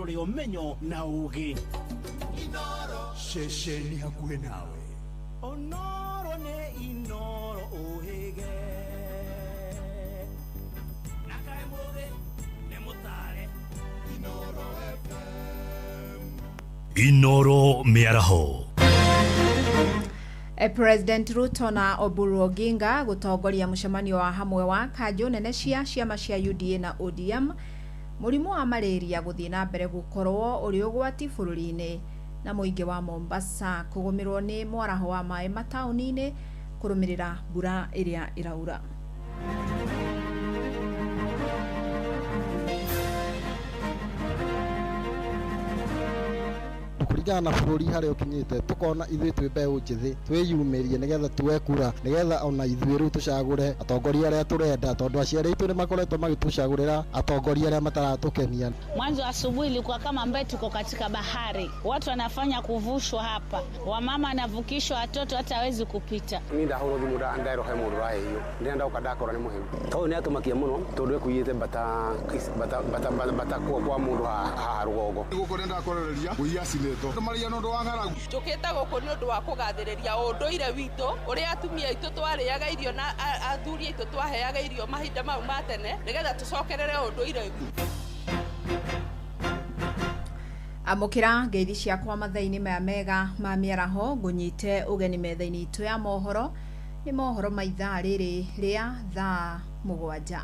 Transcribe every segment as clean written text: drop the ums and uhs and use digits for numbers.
kuri umenyo na ugi. Inoro shesheni hakuhe nawe. Onoro ne inoro ohege. Nakae muge ne mutare. Inoro FM. Inoro miaraho. President Ruto na Oburu Oginga gutongoria mucemanio wa hamwe wa kanjo nene cia ciama cia UDA na ODM murimu wa malaria guthii na mbere gukorwo uri ugwati bururi-ini na muingi wa Mombasa kugumirwo ni mwaraho wa mai matauni-ini kurumirira mbura iria iraura. Kuringana na bururi haria ukinyite tukona ithui twi mbeu njithi twiyumirie nigetha tuwe kura nigetha ona ithui riu tucagure atongoria aria turenda tondu aciari itu ni makoretwo magitucagurira atongoria aria mataratukenia. Mwanzo asubuhi ilikuwa kama ambaye tuko katika bahari, watu wanafanya kuvushwa hapa, wamama anavukishwa watoto hata hawezi kupita. Ni ndahoro thimu ndairo he mundu rahe iyo ndenda ukadakora ni muhimu to ni atumakia muno tondu ekuyite bata kwa mundu ha rugogo Gukorenda korereria uiasi neto maria no ndo wangara tukita guku ni undu wa kugathiriria unduire witu uria atumia itu twariaga irio na athuri itu twaheaga irio mahinda mau matene nigetha tucokerere unduire. Amukira ngeithi ciakwa mathaini maya mega ma miaraho ngunyite ugeni methaini itu ya mohoro ni mohoro maitha riri ria thaa 7.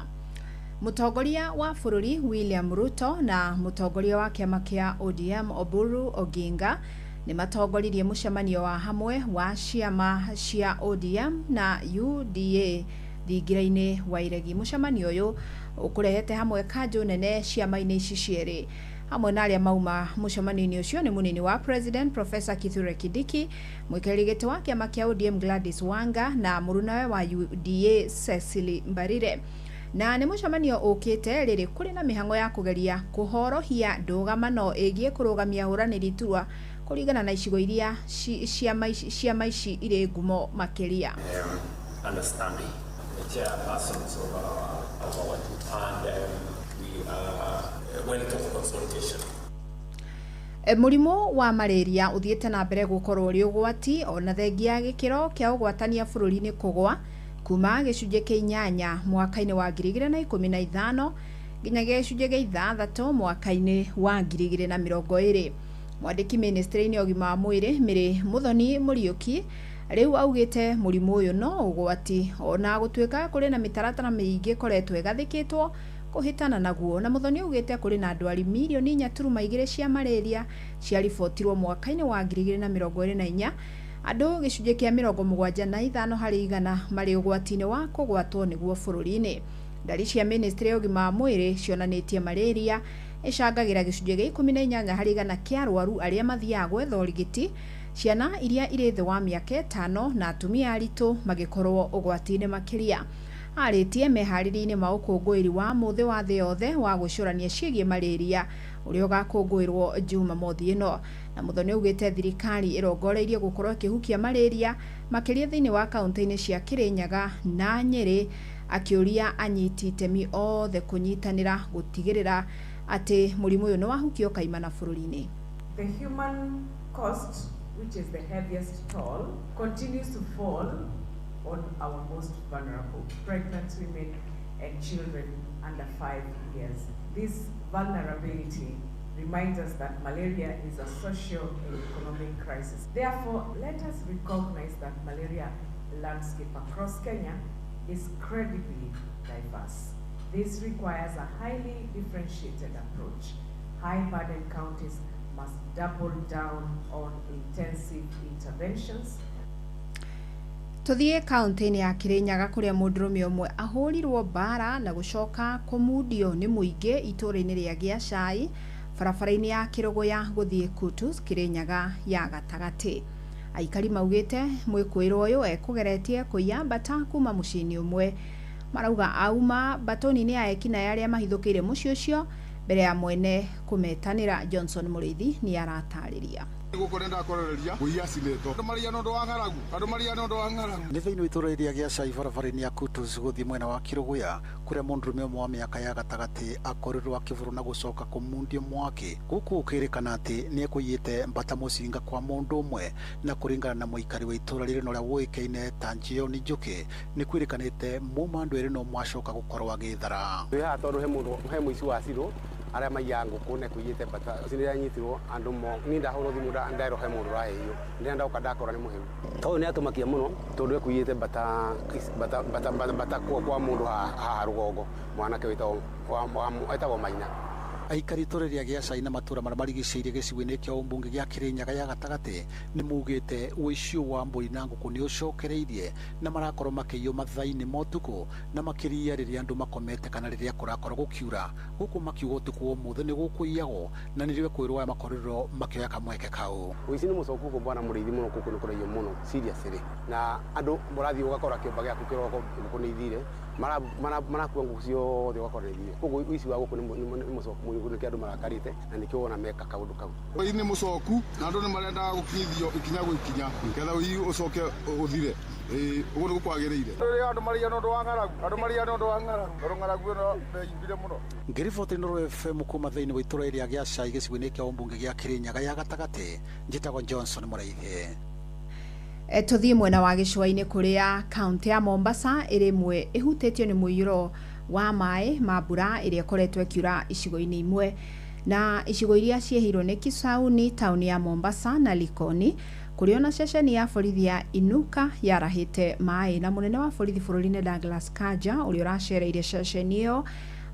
Mutongoria wa bururi William Ruto na mutongoria wa kiama kia ODM Oburu Oginga ni matongoririe mucemanio wa hamwe wa ciama cia ODM na UDA thingiraini wa iregi. Mucemanio uyu ukurehete hamwe kanjo nene ciama-ini ici cieri hamwe na aria mauma mucemanio ucio ni munini wa President Professor Kithure Kindiki, mwikirigiti wa kiama kia ODM Gladys Wanga na murunawe wa UDA Cecily Mbarire. Na ni mucemanio ukite riri kuri na mihango ya kugeria kuhorohia ndugamano igie kurugamia huraniri turwa kuringana na icigo iria ciama ici iri ngumo makiria. Understanding the chairpersons of our and we are well to consultation. Murimu wa malaria uthiete na mbere gukorwo uri ugwati ona thengia gikiro kia ugwatania bururi-ini kugwa kuma gicunje kia 8 mwaka-ini wa 2015 nginyagia gicunje kia 6 mwaka-ini wa 2020. Mwandiki ministry-ini ogima wa mwiri Miri Muthoni Muriuki riu augite murimu uyu no ugwati ona gutwika kuri na mitaratara miingi koretwo igathikitwo kuhitana naguo, na Muthoni ugite kuri na ndwari milioni 4.2 cia malaria cia ripotirwo mwaka-ini wa 2024. Andu gicunje kia 75 hari igana mari ugwati-ini wa kugwatwo niguo bururi-ini. Ndari cia ministry ogima wa mwiri cionanitie malaria icangagira gicunje gia 18 hari igana kia arwaru aria mathiaga gwetha urigiti, ciana iria iri thi wa miaka 5 na atumia aritu magikorwo ugwati-ini makiria. Aritie mehariri-ini ma ukungwiri wa muthi wa thi yothe wa gucurania ciigie malaria uria ugakungwirwo Jumamothi ino. Na Muthoni ugite thirikari irongoreirie gukorwo ikihukia malaria makiria thiini wa kaunti-ini cia Kirinyaga na Nyeri, akiuria anyiti itemi othe kunyitanira gutigirira ati murimu uyu no wahukio kaimana bururi-ini. The human cost, which is the heaviest toll, continues to fall on our most vulnerable, pregnant women and children under 5 years. This vulnerability reminds us that malaria is a social and economic crisis. Therefore, let us recognize that malaria landscape across Kenya is credibly diverse. This requires a highly differentiated approach. High-burden counties must double down on intensive interventions. Tuthie kaunti-ini ya Kirinyaga kuria mundurume umwe ahurirwo bara na gucoka kumudio ni muingi itura-ini ria Giacai barabara-ini ya Kirogoya guthie Kutus Kirinyaga ya gatagati. Aikari maugite mwikuiro uyu ekugeretie kuyambata kuma mucini umwe. Marauga auma batoni-ini ya ekina yaria mahithukire muci ucio mbere ya mwene kumetanira. Johnson Murithi ni aratariria. Gukorenda kororeria guia sineto. Andu maria no ndo wangaragu. Andu maria no ndo wangaragu. Ni thiini witura iria gia cai barabara-ini ya Kutus guthii mwena wa Kiruguya kuria mundurume umwe wa miaka ya gatagati akorirwo akivurwo na gucoka kumundio mwaki guku ukirikana ati ni ekuyite mbata mucinga kwa mundu umwe na kuringana na muikari wa itura riri noria woikaine ta Njioni Njuki ni kwirikanite mumandu eri no mwacoka gukorwo agithara ya tondu he muici wa ciro aria maiya nguku ne kuyite bata sinira nyitirwo andu mo ni ndahoro thimu ndairo he mundu rahiyo ndenda ukadakora ni muhimu to ni atumakia muno tondu ekuyite bata kwa mundu ha rugongo mwanake witao wa Maina aikari itura ria gia cai na matura maria marigiceirie gicigo-ini kia umbunge gia Kirinyaga ya gatagati ni mugite uicio wa mburi na nguku ni ucokereirie na marakorwo makiyo mathaini motuku na makiria riria andu makomete kana riria kurakorwo gukiura guku makiuga utuku umuthe ni gukuiyago na nirio kwirwo makorirwo makioya kamweke kau uici ni mucoku ko bwana murithi muno kuku ni kuraiyo muno seriously na andu murathi ugakora kiomba gia kukiroko kunithire marakuwa nguku ciothe ugakora nithire kugu uici wa guku ni mucoku ni kiandu marakarite na nikio wona meka kaundu kau oi ni mucoku na andu ni marenda gukithio ikinya guikinya ketha ui ucoke uthire ugu ni gukwagiriire andu maria no ndo wangaragu andu maria no ndo wangaragu no mbire muno ngiriboti Nuru FM kuma thiini wa itura iria gia cai gicigo-ini kia umbunge gia Kirinyaga ya gatagati njitagwo Johnson Muraithe tuthii mwena wa gicua-ini kuria kaunti ya Mombasa irimwe ihutitio ni muiyuro wa mai ma mbura iria koretwo ikiura icigo-ini imwe na icigo iria ciehirwo ni Kisauni tauni ya Mombasa na Likoni kurio na ceceni ya borithi ya Inuka yarahite mai na munene wa borithi bururi-ini Douglas Kanja uria uracereire ceceni iyo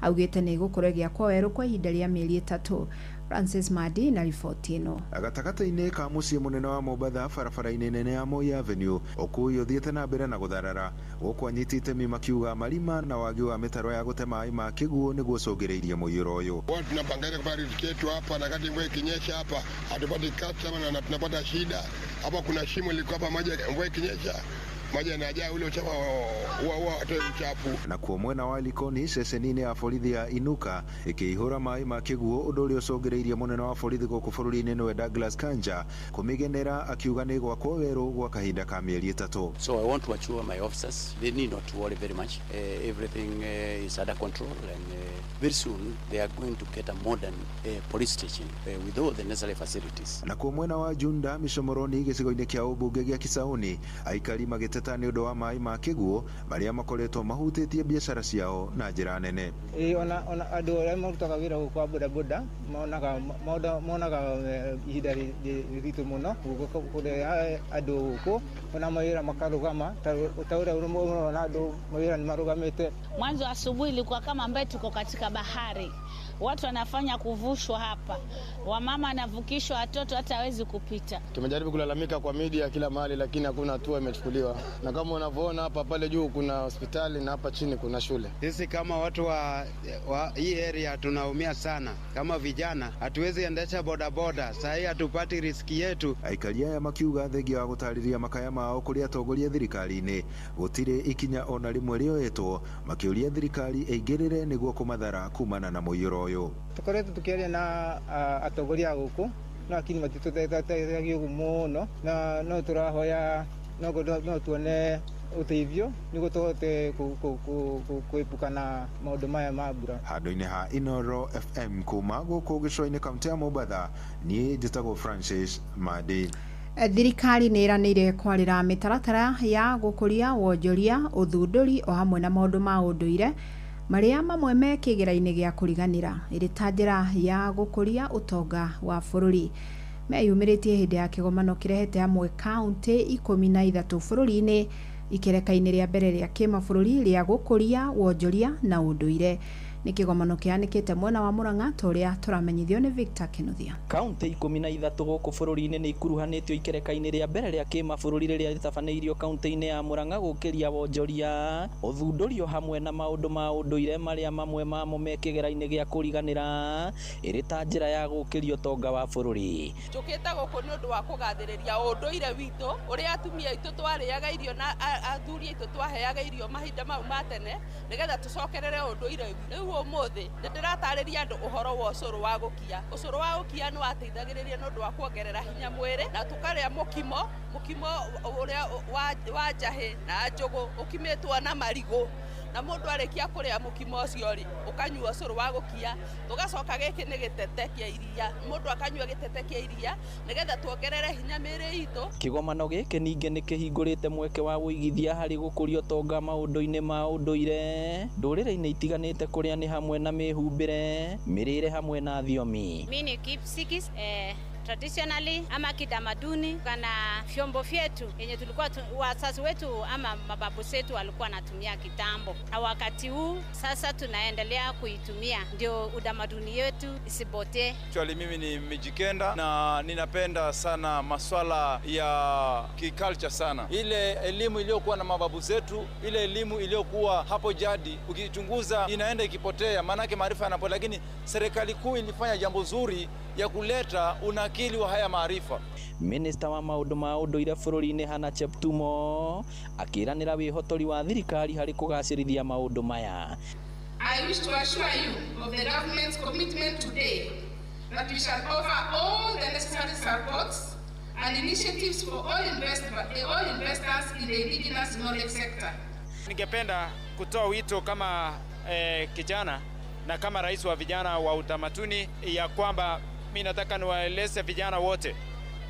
augite ni gukorwo giakwo weru kwa ihinda ria mieri 3 Francis Madi na riboti ino agatagata-ini ka mucii munene wa Mombasa barabara-ini nene ya Moi Avenue ukui uthiite na mbere na gutharara guku anyitite mi makiuga marima na wagi wa mitaro ya gute mai ma kiguo niguo cungiriirie muiyuro uyu tunapanga kubari tiketu hapa na kati mvua ikinyesha hapa hatupati customer na tunapata shida hapa kuna shimo liko hapa maji mvua ikinyesha maji yanajaa ule uchafu wa uchafu na kwa mwena wa Likoni ceceni-ini ya borithi ya Inuka ikihura mai ma kiguo undu uria ucungiriirie munene wa borithi guku bururi-ini niwe Douglas Kanja kumigenera akiuga ni gwakwo weru gwa kahinda ka mieri 3 So I want to assure my officers they need not to worry very much. Everything is under control and very soon they are going to get a modern police station with all the necessary facilities. Na kwa mwena wa Junda Micomoroni gicigo-ini kia umbunge gia Kisauni aikari magiteta ni undu wa mai ma kiguo maria makoretwo mahutitie biashara ciao na njira nene ona andu aria marutaga wira kwa bodaboda monaga ihinda riritu muno kuria andu guku ona mawira makarugama utaura unaona andu mawira ni marugamite. Mwanzo asubuhi ilikuwa kama ambaye tuko katika bahari, watu wanafanya kuvushwa hapa, wamama wanavukishwa watoto hata hawezi kupita. Tumejaribu kulalamika kwa media kila mahali lakini hakuna hatua imechukuliwa, na kama unavyoona hapa pale juu kuna hospitali na hapa chini kuna shule. Sisi kama watu wa hii area tunaumia sana, kama vijana hatuwezi endesha bodaboda, sasa hatupati riski yetu. Aikaria ya makiuga thegi wa gutariria makaya mao kuria atongoria thirikari-ini gutire ikinya ona rimwe rioetwo makiuria thirikari eigirire niguo kumathara kumana na muiyuro uyu. Tukoretwo tukiaria na atongoria guku lakini matituteithagia muno na no turahoya no tuone uteithio niguo tuhote kuepuka na maundu maya ma mbura. Handu-ini ha Inoro FM kuma guku gicua-ini kaunti ya Mombasa ni njitagwo Francis Madi. Thirikari ni iranire kwarira mitaratara ya gukuria wonjoria uthunduri o hamwe na maundu ma unduire maria mamwe mekigera-ini gia kuriganira iri ta njira ya gukuria utonga wa bururi meyumiritie hindi ya kigomano kirehete hamwe kaunti 13 bururi-ini ikereka-ini ria mbere ria kimabũrũri ria gukuria wonjoria na unduire ni kigomano kianikite mwena wa Murang'a toria turamenyithio ni Victor Kinuthia. Kaunti 13 guku bururi-ini ni ikuruhanitio ikereka-ini ria mbere ria kimabũrũri riria ritabanĩirio kaunti-ini ya Murang'a gukiria wonjoria uthundurio hamwe na maundu ma unduire maria mamwe mamo mekigera-ini gia kuriganira iri ta njira ya gukiria utonga wa bururi. Njukite guku ni undu wa kugathiriria unduire witu uria atumia itu twariaga irio na athuri itu twaheaga irio mahinda mau ma tene nigetha tucokerere unduire witu. riu umuthi ndiratarĩria andũ ũhoro wa ũcũrũ wa gũkia. Ũcũrũ wa gũkia nĩ wateithagĩrĩria nĩ ũndũ wa kuongerera hinya mwĩrĩ na tukarĩa mũkimo ũrĩa wa njahĩ na njũgũ ũkimĩtwo na marigũ. Na mũndũ arĩkia kũrĩa mũkimo ũcio rĩ ũkanyua ũcũrũ wa gũkia. Tugacoka gĩkĩ nĩ gĩtete kĩa iria, mũndũ akanyua gĩtete kĩa iria nĩgetha tuongerere hinya mĩĩrĩ itũ. Kĩgomano gĩkĩ ningĩ nĩ kĩhingũrĩte mweke wa wĩigithia harĩ gũkũria ũtonga maũndũ-inĩ ma ũndũire ndũrĩrĩ-inĩ itiganĩte kũrĩa nĩ hamwe na mĩhumbĩre, mĩrĩre hamwe na thiomi. Mimi ni Kipsigis, traditionally ama kitamaduni kana vyombo vyetu yenye tulikuwa wazazi wetu ama mababu zetu walikuwa natumia kitambo, na wakati huu sasa tunaendelea kuitumia ndio utamaduni yetu isipotee. Actually mimi ni Mijikenda na ninapenda sana maswala ya kiculture sana. Ile elimu iliyokuwa na mababu zetu, ile elimu iliyokuwa hapo jadi, ukichunguza inaenda ikipotea, maana yake maarifa yanapotea, lakini serikali kuu ilifanya jambo zuri ya kuleta unakili wa haya maarifa. Minista wa maundu ma unduire bũrũri-inĩ Hannah Cheptumo akĩranĩra wĩhotori wa thirikari harĩ kũgacĩrithia maũndũ maya. I wish to assure you of the government's commitment today that we shall offer all the necessary supports and initiatives for all investors in the indigenous knowledge sector. Ningependa kutoa wito kama kijana na kama rais wa vijana wa utamaduni ya kwamba mimi nataka niwaeleze vijana wote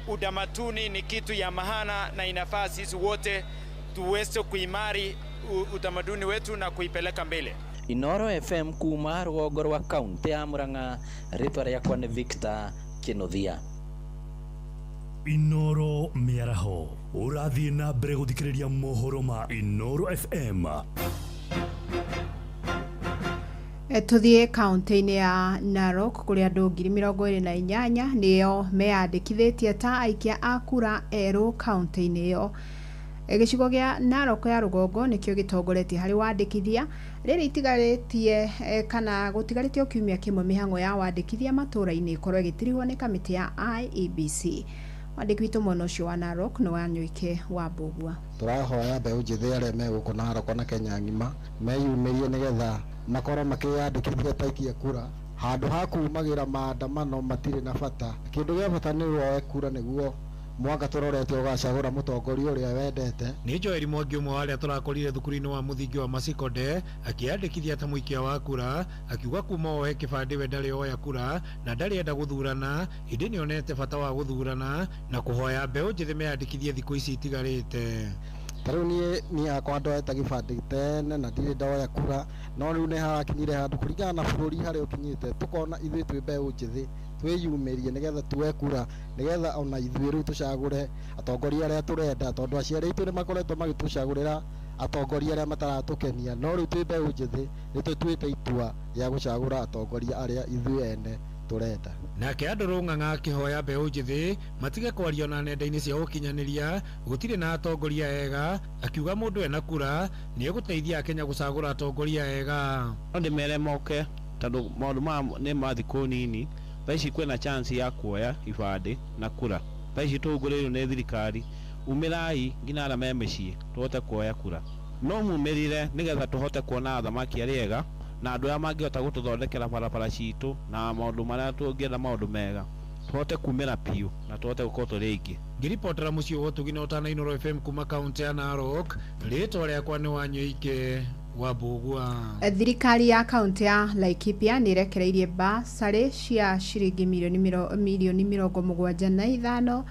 utamaduni ni kitu ya maana na inafaa sisi wote tuweze kuimari utamaduni wetu na kuipeleka mbele. Inoro FM kuma rũgongo rwa kaunti ya Murang'a, rĩtwa rĩakwa nĩ Victor Kĩnuthia. Inoro mĩaraho ũrathiĩ na mbere gũthikĩrĩria mohoro ma Inoro FM. Tuthie kaunti-inĩ ya Narok kũrĩa andũ 28,000 nĩo meyandĩkithĩtie ta aikia a kura erũ kaunti-inĩ ĩyo. Gĩcigo gĩa Narok ya rũgongo nĩkĩo gĩtongoretie harĩ wandĩkithia, rĩrĩ itigarĩtie kana gũtigarĩtio kiumia kĩmwe mĩhang'o ya wandĩkithia matũũra-inĩ ikorwo ĩgĩtirihwo nĩ kamĩtĩ ya IEBC. Wandĩki witũ mwena ũcio wa Narok nĩ Wanyũike wa Mbũgua. Tũrahoya mbeũ njĩthĩ arĩa megũkũ Narok na Kenya ng'ima meyumĩrie nĩgetha makorwo makĩyandĩkithia ta aikia kura handũ ha kumagĩra maandamano matirĩ na bata. Kĩndũ gĩa bata nĩ woe kura nĩguo mwaka tũrorete ũgacagũra mũtongoria ũrĩa wendete. Nĩ Joel Mwangi ũmwe wa arĩa tũrakorire thukuru-inĩ wa mũthingi wa Masikode akĩyandĩkithia ta mũikia wa kura, akiuga kuma oe kĩbandĩ we ndarĩ oya kura na ndarĩ enda gũthurana, ĩndĩ nĩonete bata wa gũthurana na kũhoya mbeũ njĩthĩ meyandĩkithie thikũ ici itigarĩte. Tarĩu niĩ akwa ndoete gĩbandĩ tene na ndirĩ ndoya kura, no rĩu nĩ harakinyire handũ kũringana na bũrũri harĩa ũkinyĩte tũkona ithuĩ twĩ mbeũ njĩthĩ twĩyumĩrie nĩgetha tuoe kura nĩgetha ona ithuĩ rĩu tũcagũre atongoria arĩa tũrenda, tondũ aciari aitũ nĩ makoretwo magĩtũcagũrĩra atongoria arĩa mataratũkenia, no rĩu twĩ mbeũ njĩthĩ nĩ tũtuĩte itua rĩa gũcagũra atongoria arĩa ithuĩ ene turenda. Nake Andrew Ng'ang'a akĩhoya mbeũ njĩthĩ matige kwaria na nenda-inĩ cia ũkinyanĩria gũtirĩ na atongoria ega, akiuga mũndũ ena kura nĩ egũteithia Akenya gũcagũra atongoria ega. Ndĩmere moke tondũ maũndũ maya nĩ ma thikũ nini, thaa ici kwĩna chance ya kuoya ibandĩ na kura. Thaa ici tũhungũrĩirwo nĩ thirikari, umĩrai nginya arĩa me mĩciĩ tũhote kuoya kura. No mumĩrire nĩgetha tũhote kuona athamaki arĩa ega na andũ arĩa mangĩhota gũtũthondekera barabara citũ na maũndũ marĩa tũngĩenda maũndũ mega, tũhote kumĩra piũ na tũhote gũkorwo tũrĩ aingĩ. Ngĩripotera mũciĩ wa Ũtugi na Inoro FM kuma kaunti ya Narok, rĩtwa rĩakwa nĩ Wanyũike wa Mbũgua. Thirikari ya kaunti ya Laikipia nĩ irekereirie basarĩ cia ciringi milioni 75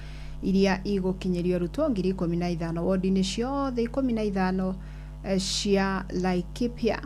iria igũkinyĩrio arutwo 15,000 wodi-inĩ ciothe 15 cia Laikipia.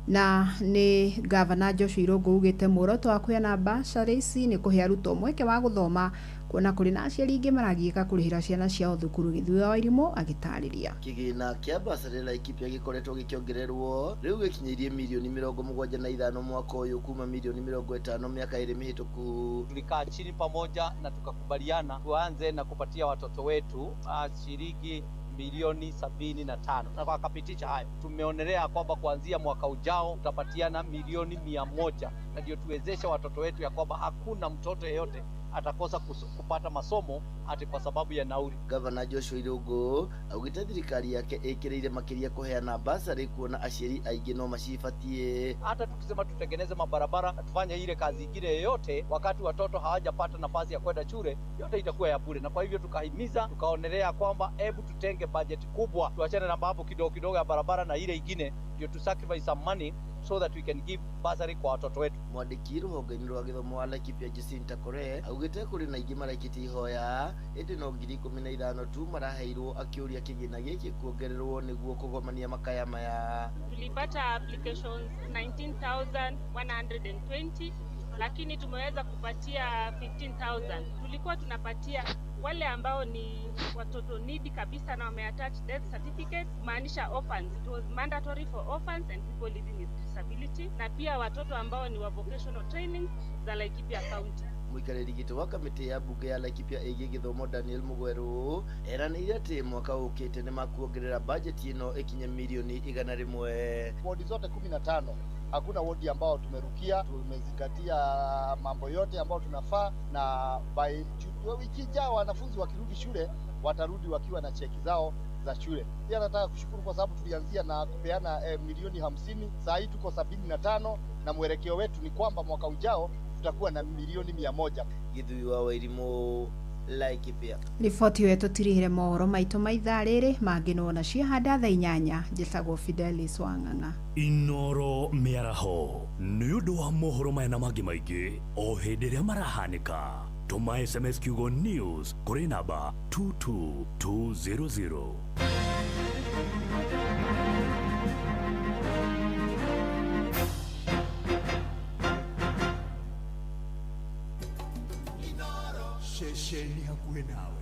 Na ni Gavana Joshua Irungu ugite muoroto wa kuheana basarĩ ici ni kuhe arutwo mweke wa guthoma, kuona kuri na aciari ingĩ maragiĩka kũrĩhĩra ciana ciao thukuru. Gĩthũa wa Irimũ agĩtarĩria. Kĩgĩna kĩa basarĩ Laikipia gĩkoretwo gĩkĩongererwo rĩu gĩkinyĩirie milioni 75 mwaka ũyũ kuma milioni 50 miaka 2 mĩhĩtũku. Tulikaa chini pamoja na tukakubaliana tuanze na kupatia watoto wetu shilingi milioni 75 na kwa kapitisha hayo tumeonelea kwamba kuanzia mwaka ujao tutapatiana milioni 100 na ndio tuwezesha watoto wetu ya kwamba hakuna mtoto yeyote atakosa kupata masomo ati kwa sababu ya nauli. Gavana Joshua Irungu augite thirikari yake ikireire makiria kuheana basari kuona aciari aingi no macibatie. Hata tukisema tutengeneze mabarabara na tufanye ile kazi ingine yoyote, wakati watoto hawajapata nafasi ya kwenda shule, yote itakuwa ya bure. Na kwa hivyo tukahimiza, tukaonelea kwamba hebu tutenge budget kubwa, tuachane na mambo kidogo kidogo ya barabara na ile ingine, ndio tu sacrifice some money so that we can give bursary kwa watoto wetu. Mwandiki rũhonge-inĩ rwa gĩthomo wa Laikipia Jacinta Kore augite kuri na ingĩ maraikĩtie ihoya ĩndĩ no 15,000 tu maraheirwo, akĩũria kĩgĩna gĩkĩ kuongererwo nĩguo kũgomania makaya maya. Tulipata applications 19,120 lakini tumeweza kupatia 15,000. Tulikuwa tunapatia wale ambao ni watoto needy kabisa na wameattach death certificate, maanisha orphans. It was mandatory for orphans and people living with disability, na pia watoto ambao ni wa vocational training za Laikipia County. Mũikarĩri gĩtĩ wa kamĩtĩ ya mbunge ya Laikipia ĩgiĩ gĩthomo Daniel Mugweru eranĩire atĩ mwaka ũkĩte nĩ makuongerera bajeti ĩno ĩkinye milioni 100. Wodi zote 15 hakuna wodi ambao tumerukia, tumezingatia mambo yote ambayo tunafaa, na by wiki ijayo wanafunzi wakirudi shule watarudi wakiwa na cheki zao za shule. Pia nataka kushukuru kwa sababu tulianzia na kupeana milioni 50, saa hii tuko 75 na mwelekeo wetu ni kwamba mwaka ujao tutakuwa na milioni 100. Githui wa Wairimu, Laikipia. Riboti wetu tirihire mohoro maitũ ma ithaa rĩrĩ mangĩnona ciahanda thaa 8. Njĩtagwo Fidelis Wang'ang'a. Inoro mĩaraho nĩ ũndũ wa mohoro maya na mangĩ maingĩ o hĩndĩ ĩrĩa marahanĩka. Tũma SMS kiugo news kũrĩ namba 22200. Shesheni hakuwe nawe.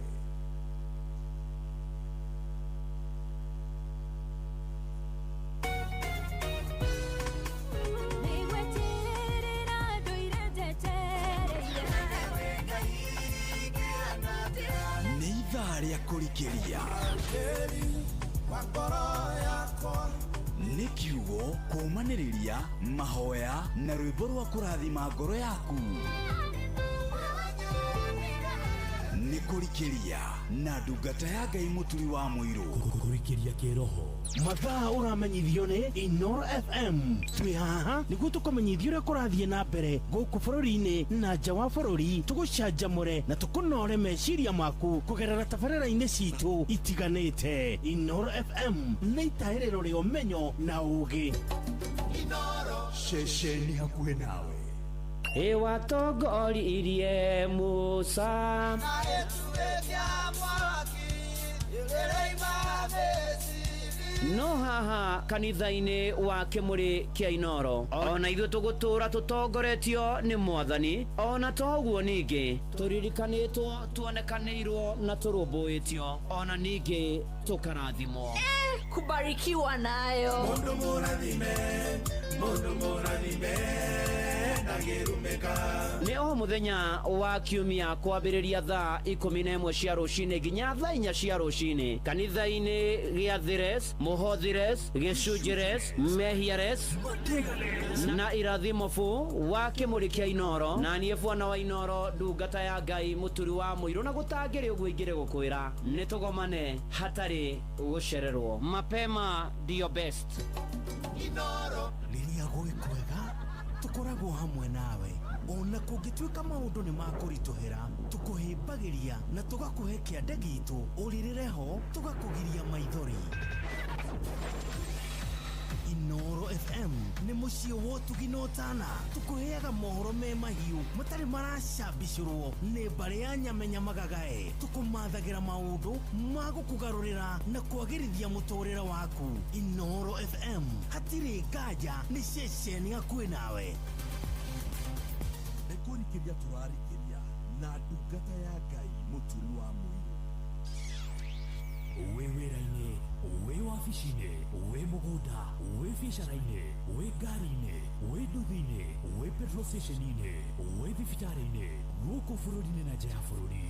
Ni idhaa rĩa kũrikĩria nĩ kiugo kũmanĩrĩria mahoya na rwĩmbo rwa kũrathima ngoro yaku. Nĩ kũrikĩria na ndungata ya Ngai mũturi wa mũirũ. Kũrikĩria kĩroho. Mathaa ũramenyithio nĩ Inoro FM. Twĩ haha nĩguo tũkũmenyithia ũrĩa kũrathiĩ na mbere gũkũ bũrũri-inĩ na nja wa bũrũri, tũgũcanjamũre na tũkũnore meciria maku kũgerera tabarĩra-inĩ citũ itiganĩte. Inoro FM nĩ itaĩrĩro rĩa ũmenyo na ũũgĩ. Inoro, ceceni hakuhĩ nawe. Watongoririe Musa no haha kanitha-inĩ wa Kĩmũrĩ kĩa Inoro, ona ithuĩ tũgũtũra tũtongoretio nĩ Mwathani, ona toguo ningĩ tũririkanĩtwo, tuonekanĩirwo na tũrũmbũĩtio, ona ningĩ tũkarathimwo. Kubarikiwa nayo. Mundu mũrathime Nĩ o mũthenya wa kiumia kwambĩrĩria thaa 11 cia rũcinĩ nginya thaa 4 cia rũcinĩ kanitha-inĩ gĩa Thires, Mũhothires, Gĩcunjĩres, Mehiares na Irathimofu wa Kĩmũrĩ kĩa Inoro, na niĩ Bwana wa Inoro, ndungata ya Ngai mũturi wa mũirũ, na gũtangĩrĩ ũguo ingĩrĩ gũkwĩra nĩ tũgomane hatarĩ gũcererwo. Mapema ndio best. Inoro rĩrĩa gwĩ kwega tũkoragwo hamwe nawe, ona kũngĩtuĩka maũndũ nĩ makũritũhĩra, tũkũhĩmbagĩria na tũgakũhe kĩande gitũ ũrĩrĩre ho, tũgakũgiria maithori. Inoro FM nĩ mũciĩ wa ũtugi na ũtana, tũkũheaga mohoro me mahiũ matarĩ maracambicũrwo nĩ mbarĩ ya Nyamenya Magagae, tũkũmathagĩra maũndũ ma gũkũgarũrĩra na kwagĩrithia mũtũrĩre waku. Inoro FM, hatirĩ nganja, nĩ ceceni hakuhĩ nawe. Nĩ kũrikĩria tũrarikĩria na ndungata ya Ngai mũturi wa mũirũ. Wĩ wĩra-inĩ, wĩ wabici-inĩ, wĩ mũgũnda, wĩ biacara-inĩ, wĩ ngari-inĩ, wĩ nduthi-inĩ, wĩ petrol station-inĩ, wĩ thibitarĩ-inĩ, gũkũ bũrũri-inĩ na nja ya bũrũri,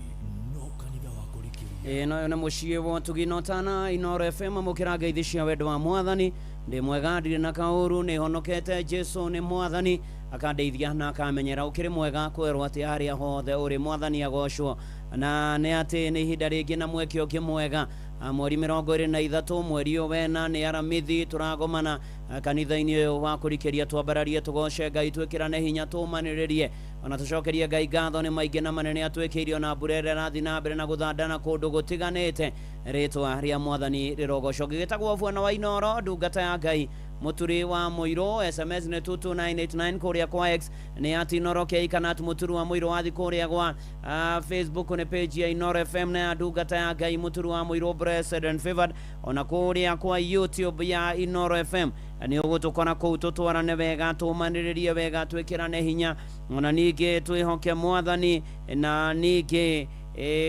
no kanitha wa kũrikĩria. Ĩno nĩ mũciĩ wa ũtugi na ũtana, Inoro FM, mũkĩra ngeithi cia wendo wa Mwathani. Ndĩ mwega ndirĩ na kaũru, nĩ honokete, Jesu nĩ Mwathani, akandeithia na akamenyera ukiri mwega kwerwo ati aria hothe uri mwathani agocwo na ne ati ni ihinda ringi na mweke uki mwega mweri 23 mweri wena ni aramithi turagomana kanitha-ini uyu wa kurikiria twambararie tugoce Ngai twikirane hinya tumaniririe ona tucokerie Ngai ngatho ni maingi na manene atwikiirio na burere rathi na mbere na guthandana kundu gutiganite ritwa ria mwathani rirogocwo gigitagwo Bwana wa Inoro ndungata ya Ngai muturi wa Muiro SMS ni 22989 kuria kwa X ni ati Inoro Keikanat muturi wa Muiro wathi kuria kwa Facebook ni page ya Inoro FM na ndungata ya Ngai muturi wa Muiro Blessed and Favored ona kuria kwa YouTube ya Inoro FM ni ugutukona ku tutwarane wega tumaniririe wega twikirane hinya ona ningi twihoke mwathani na ningi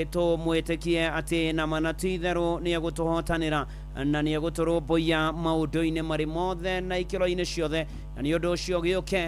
tumwitikie ati na manatitherũ ni agutuhotanira na ni aguturumbuia maundu-ini mari mothe na ikiro-ini ciothe na ni undu ucio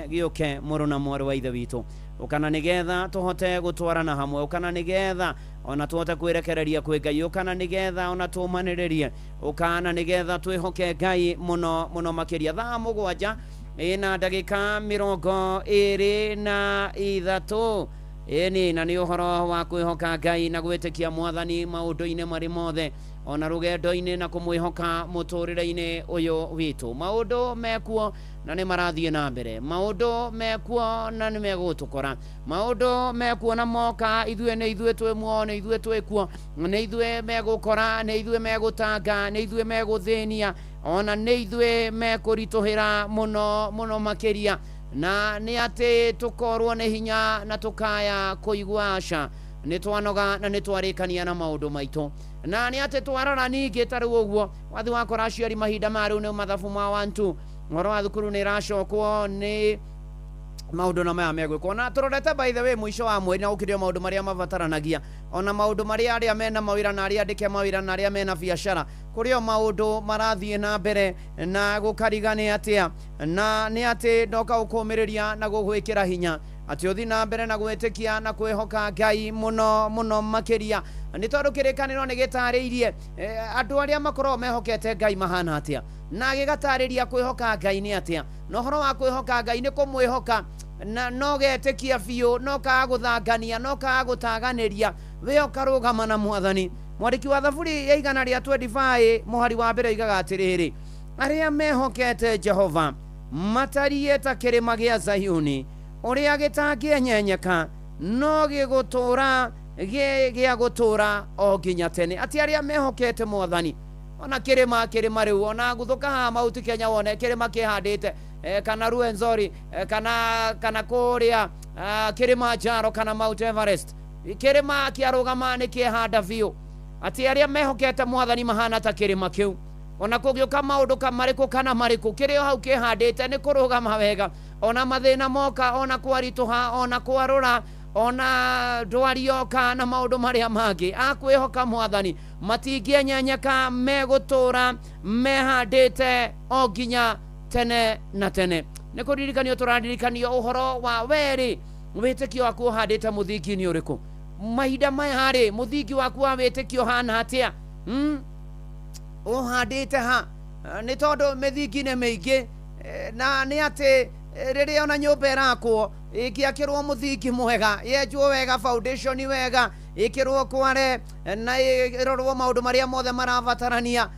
giuke muru na mwaru wa ithe witu ukana nigetha tuhote gutwarana hamwe ukana nigetha ona tuhote kwirekereria kwi Ngai ukana nigetha ona tumaniririe ukana nigetha twihoke Ngai muno makiria thaa 7 ina ndagika 23 eni na ni uhoro wa kwihoka Ngai na gwitikia mwathani maundu-ini mari mothe ona rugendo-ini na kumwihoka muturire-ini uyu witu maundu mekuo na ni marathie na mbere maundu mekuo na ni megutukora maundu mekuo na moka ithuĩ twĩmuo ithuĩ twĩkuo nĩ ithuĩ megukora nĩ ithuĩ megutanga nĩ ithuĩ meguthinia ona nĩ ithuĩ mekurituhira muno makiria na ni ati tukorwo ni hinya na tukaya kuigwasha ni twanoga na ni twarikania na maundu maitu na ni ati twarora ningi taru uguo wathi wakora aciari mahinda maru ni mathabu ma 1-2 ngoro wa thukuru ni racokwo ni maundu na maya megwikwo na turorete by the way mwisho wa mweri na ukirio maundu maria mabataranagia ona maundu maria aria mena mawira na aria andike mawira na aria mena biashara kurio maundu marathie na mbere na gukarigani atia na ni ati ndoka ukumiriria na gugwikira hinya ati uthi na mbere na gwitikia na kwihoka Ngai muno makiria ni tondu kirikaniro ni gitariirie andu aria makorwo mehokete Ngai mahana atia na gigatariria kwihoka Ngai ni atia no horo wa kwihoka Ngai ni kumwihoka na no getikia biu no ka guthangania no ka gutaganiria we ukarugama na mwathani mwandiki wa thaburi ya igana ria 25 muhari wa mbere igaga atiriri aria mehokete Jehova matarie ta kirima gia Zayuni uria gitangĩenyenyeka no gigutura gia gutura o nginya tene ati aria mehokete mwathani ona kirima riu ona guthuka ha mauti Kenya wone kirima kihandite kana Ruenzori kana kuria Kilimanjaro kana Mount Everest kirima kiarugama ni kihanda biu ati aria mehokete mwathani mahana ta kirima kiu ona kugiuka maundu kamariku kana mariku kirio hau kihandite ni kurugama wega ona mathina moka ona kwarituha ona kwarura ona ndwarioka na maundu maria mangi akwihoka mwathani matingĩenyenyeka megutura mehandite o nginya tene na tene ni kuririkanio turaririkanio uhoro wa weri witikio waku uhandite muthingi-ini uriku mahinda maya hari muthingi waku wa witikio hana atia uhandite ha ni tondu mithingi ni miingi na ni ati riria ona nyumba irakwo ikiakirwo muthingi mwega yenjwo wega foundation wega ikirwo kware na irorwo maundu maria mothe marabatarania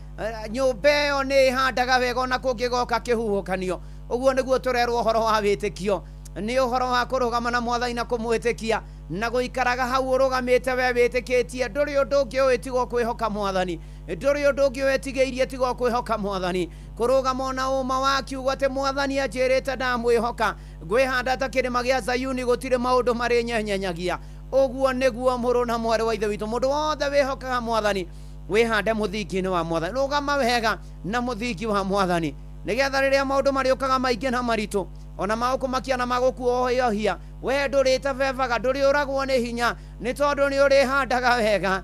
nyumba iyo ni handaga wega ona kungigoka kihuhukanio uguo niguo turerwo uhoro wa witikio ni uhoro wa kurugama na mwathani na kumwitikia na guikaraga hau urugamite we witikitie nduri undu ungi witigo kwihoka mwathani nduri undu ungi wetigeirie tigo kwihoka mwathani kurugama na uma wa kiugo ati mwathani ajirite ndamwihoka ngwihanda ta kirima gia Zayuni gutire maundu mari nyenyenyagia uguo niguo muru na mwari wa ithe witu mundu wothe wihokaga mwathani wihande muthingi-ini wa mwathani rugama wega na muthingi wa mwathani nigetha riria maundu mariukaga maingi na maritu ona magukumakia na magukuohia we ndurite bebaga nduri uragwo ni hinya ni tondu ni uri handaga wega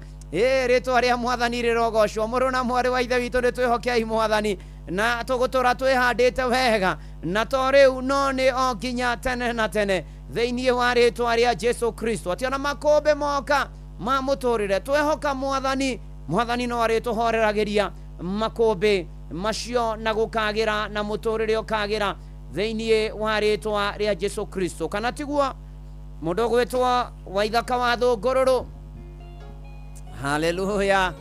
ritwa ria mwathani rirogocwo muru na mwari wa ithe witu ni twihokei mwathani na tugutura twihandite wega na to riu no ni o nginya tene na tene thiini wa ritwa ria Jesu Kristo ati ona makombe moka ma muturire twihoka mwathani no arituhoreragiria makombe macio na gukagira na muturire ukagira theinie wa ritwa ria Jesu Kristo. Kana tigua mundu gwetwa Waithaka wa Thungururu. Hallelujah.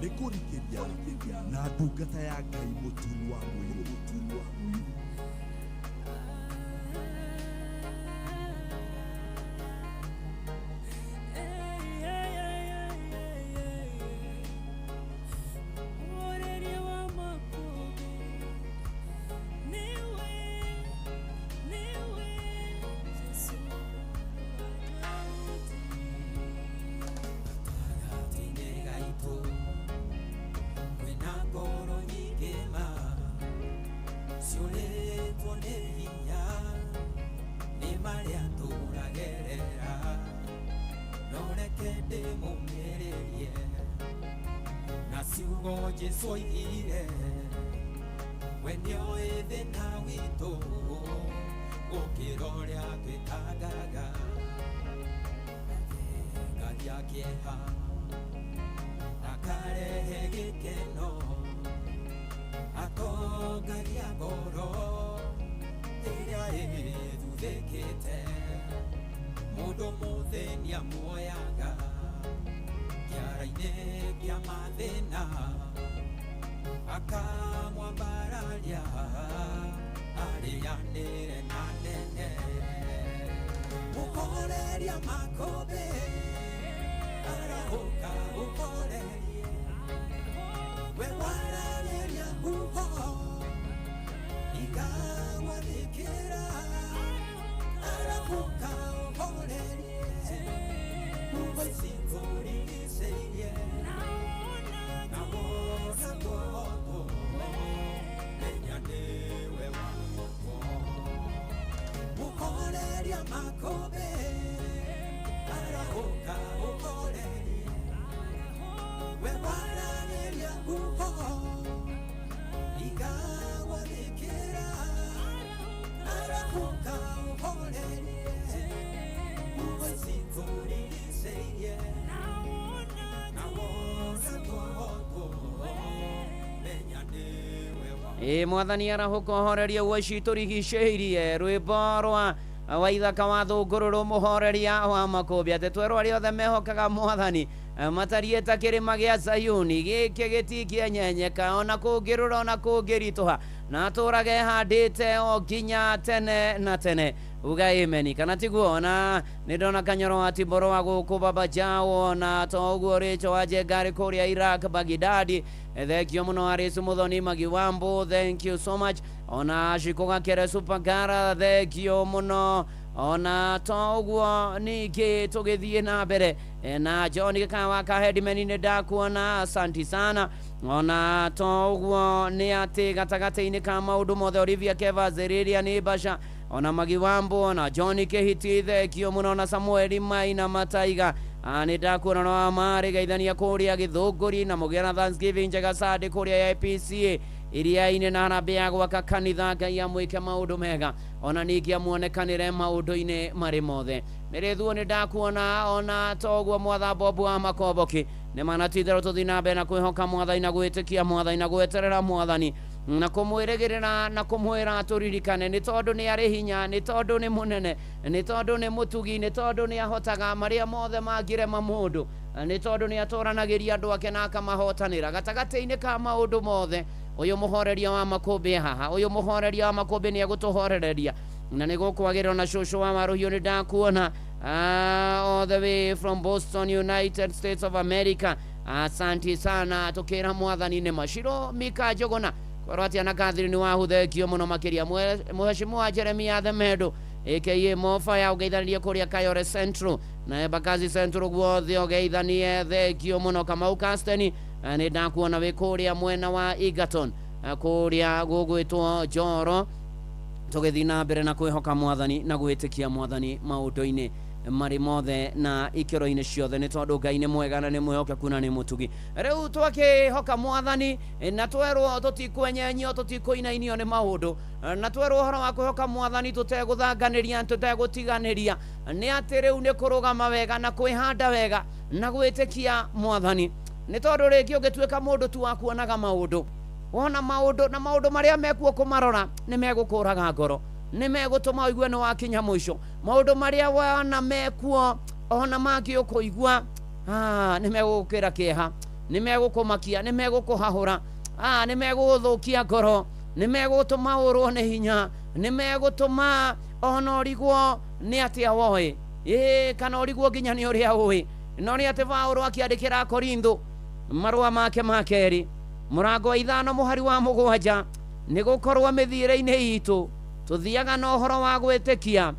Nikurikiria na ndungata ya Ngai Mũturi wa Mwĩrĩ. Jesu oigire we nĩoĩ thĩna witũ gũkĩra ũrĩa twĩtangaga ngaria kĩeha akarehe gĩkeno atongaria ngoro ĩrĩa ĩthuthĩkĩte mũndũ mũthĩni amuoyaga kĩara-inĩ kĩa mathĩna akamwambararia arĩanĩre na nene mũhoreria makũmbĩ arahũka ũhorerie we wararĩria huho ikagwathĩkĩra makobe arahoka ukole webarageria uho igawa dikira arahoka ukole uwezivuriliseye mwathani arahukohoreria gwaci turigicĩirie rwĩmbo rwa waithaka wa thũngũrũrũ mũhoreria wa makũmbĩ atĩ twerwo arĩa othe mehokaga mwathani matariĩ ta kĩrĩma gĩa Zayuni gĩkĩ gĩtingĩenyenyeka ona kũngĩrũra ona kũngĩritũha na tũrage handĩte o nginya tene na tene uga ameni kana tiguo na nĩ ndona kanyoro wa timboro wa gũkũ baba jao na to ũguo rĩcho wa jengari kũrĩa Iraq Baghdadi thengio mũno Harris Muthoni Magiwambo thank you so much ona Shikoga Kere Supagara thengio mũno ona to ũguo ningĩ tũgĩthiĩ na mbere na John Gĩkawa kahedimeni nĩ ndakuona asanti sana ona to ũguo nĩ atĩ gatagatĩ-inĩ ka maũndũ mothe Olivia Keva Zeriria nĩ Basha ona Magiwambo ona John Kĩhiti thengio mũno na Samuel Maina Mataiga nĩ ndakuona no marĩ geithania kũrĩa Gĩthũngũri na mũgĩa na Thanksgiving njega Sunday kũrĩa APCA iria-inĩ na harambĩ ya gwaka kanitha Ngai amwĩke maũndũ mega ona ningĩ amuonekanĩre maũndũ-inĩ marĩ mothe mĩrĩthuo nĩ ndakuona ona toguo mwatha Bobu wa Makomboki nĩ manatitherwo tũthiĩ na mbere na kwĩhoka mwathani na gwĩtĩkia mwathani na gweterera mwathani na kũmwĩrĩgĩrĩra na kũmwĩra tũririkane nĩ tondũ nĩ arĩ hinya nĩ tondũ nĩ mũnene nĩ tondũ nĩ mũtugi nĩ tondũ nĩ ahotaga marĩa mothe mangĩrema mũndũ nĩ tondũ nĩ atũranagĩria andũ ake na akamahotanĩra gatagatĩ-inĩ ka maũndũ mothe ũyũ mũhoreria wa makũmbĩ haha ũyũ mũhoreria wa makũmbĩ nĩ egũtũhorereria na nĩ gũkwagĩrĩrwo na cũcũ wa Marũhiũ nĩ ndakuona all the way from Boston United States of America asanti sana tũkĩra mwathani nĩ maciro Mika Njũgũna korwo atĩ ana Catherine wahũthekio mũno makĩria Mheshimiwa Jeremia Themedo aka Mofaya ũgeithanĩrie kũrĩa Kayore Central na Embakasi Central guothe ũgeithanie thekio mũno Kamau Kasteni nĩ ndakuona wĩ kũrĩa mwena wa Egerton kũrĩa gũgwĩtwo Njoro tũgĩthiĩ na mbere na kwĩhoka mwathani na gwĩtĩkia mwathani maũndũ-inĩ marĩ mothe na ikĩro-inĩ ciothe nĩ tondũ Ngai nĩ mwega na nĩ mwĩhokeku na nĩ mũtugi rĩu twakĩhoka mwathani na twerwo tũtikwenyenyio tũtikũinainio nĩ maũndũ na twerwo ũhoro wa kwĩhoka mwathani tũtegũthanganĩria tũtegũtiganĩria nĩ atĩ rĩu nĩ kũrũgama wega na kwĩhanda wega na gwĩtĩkia mwathani nĩ tondũ rĩngĩ ũngĩtuĩka mũndũ tu wa kuonaga maũndũ wona maũndũ na maũndũ marĩa mekuo kũmarora nĩ megũkũraga ngoro nĩ megũtũma ũigue nĩ wakinya mũico maũndũ marĩa wona mekuo ona mangĩ ũkũigua nĩ megũgũkĩra kĩeha nĩ megũkũmakia nĩ megũkũhahũra nĩ megũgũthũkia ngoro nĩ megũtũma ũrwo nĩ hinya nĩ megũtũma ona ũrigwo nĩ atĩa woĩ kana ũrigwo nginya nĩ ũrĩa ũĩ no nĩ atĩ Paũlũ akĩandĩkĩra Korintho marũa make ma kerĩ mũrango wa 5 mũhari wa 7 nĩ gũkorwo mĩthiĩre-inĩ itũ tũthiaga na ũhoro wa gwĩtĩkia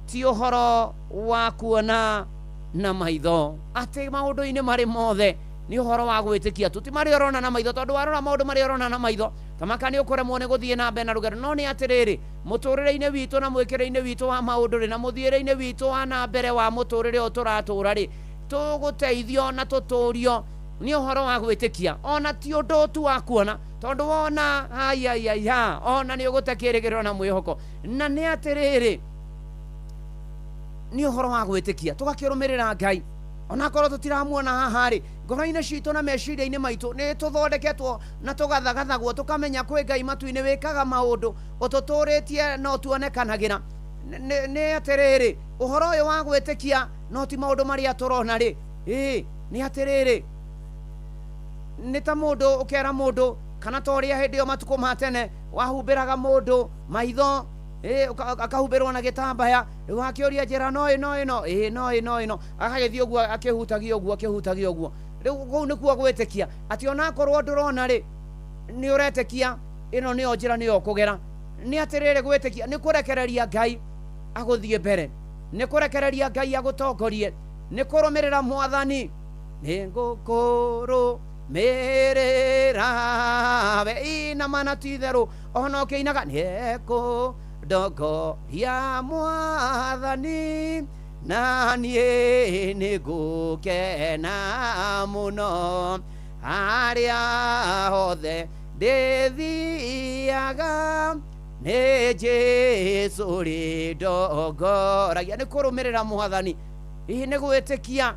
ti ũhoro wa kuona na maitho atĩ maũndũ-inĩ marĩ mothe nĩ ũhoro wa gwĩtĩkia tũtimarĩ ũrona na maitho tondũ warora maũndũ marĩa ũrona na maitho tamaka nĩ ũkũremwo nĩ gũthiĩ na mbere na rũgendo no nĩ atĩrĩrĩ mũtũrĩre-inĩ witũ na mwĩkĩre-inĩ witũ wa maũndũ-rĩ na mũthiĩre-inĩ witũ wa na mbere wa mũtũrĩre ũyũ tũratũra-rĩ tũgũteithio na tũtũrio nĩ ũhoro wa gwĩtĩkia ona ti ũndũ tu wa kuona tondũ wona ona nĩ ũgũte kĩĩrĩgĩrĩro na mwĩhoko na nĩ atĩrĩrĩ nĩ ũhoro wa gwĩtĩkia tũgakĩrũmĩrĩra Ngai onakorwo tũtiramuona haha-rĩ ngoro-inĩ citũ na meciria-inĩ maitũ nĩ tũthondeketwo na tũgathagathagwo tũkamenya kwĩ Ngai matu-inĩ wĩkaga maũndũ ũtũtũrĩtie no tuonekanagĩra nĩ atĩrĩrĩ ũhoro ũyũ wa gwĩtĩkia no ti maũndũ marĩa tũrona-rĩ nĩ atĩrĩrĩ nĩ ta mũndũ ũkera mũndũ kana ta ũrĩa hĩndĩ ĩyo matukũ ma tene wahumbĩraga mũndũ maitho akahumbĩrwo na gĩtambaya rĩu akĩũria njĩra no agagĩthiĩ ũguo akĩhutagia ũguo rĩu kũu nĩkuo gwĩtĩkia atĩ onakorwo ndũrona-rĩ nĩ ũretĩkia ĩno nĩyo njĩra nĩyo ũkũgera nĩ atĩrĩrĩ gwĩtĩkia nĩ kũrekereria Ngai agũthiĩ mbere nĩ kũrekereria Ngai agũtongorie nĩ kũrũmĩrĩra mwathani nĩ ngũkũrũ mĩrĩra we ina mana ti therũ ona ũkĩinaga nĩ ndongo ya Mwathani na niĩ nĩngũkena mũno harĩa hothe ndĩthiaga nĩ Jesũ rĩndongoragia. nĩ kũrũmĩrĩra Mwathani, nĩ gwĩtĩkia